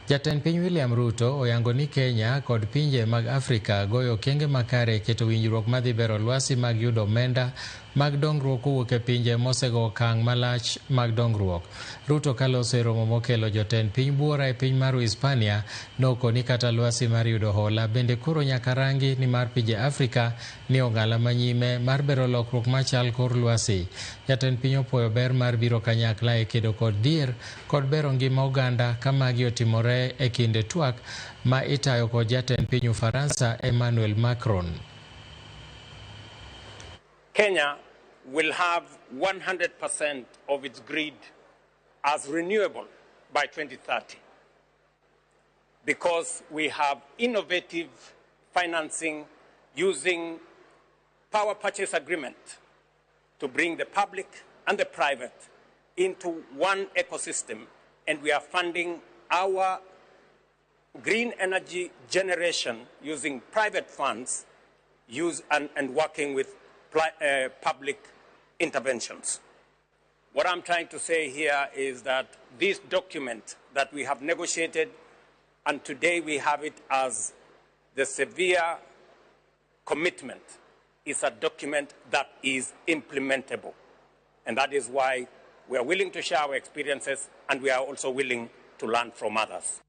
Jatend piny William Ruto oyango ni Kenya kod pinje mag Afrika goyo okenge makare keto winjruok madhi bero lwasi mag yudo omenda mag dongruok kowuok e pinje mosego okang' malach mag dongruok. Ruto kaloso e romo mokelo jotend piny buora e piny mar Hispania nokoni kata lwasi mar yudo hola bende koro nyaka rangi ni mar pinje Afrika ni ong'ala manyime mar bero lokruok machal kor lwasi. Jatend piny opuoyo ber mar biro kanyakla e kedo kod dhier kod bero ngima oganda ka magi otimore e kinde twak ma itayo kod jatend piny Ufaransa Emmanuel Macron. Kenya will have 100% of its grid as renewable by 2030 because we have innovative financing using power purchase agreement to bring the public and the private into one ecosystem, and we are funding our green energy generation using private funds and working with public interventions. What I'm trying to say here is that this document that we have negotiated, and today we have it as the severe commitment, is a document that is implementable. And that is why we are willing to share our experiences, and we are also willing to learn from others.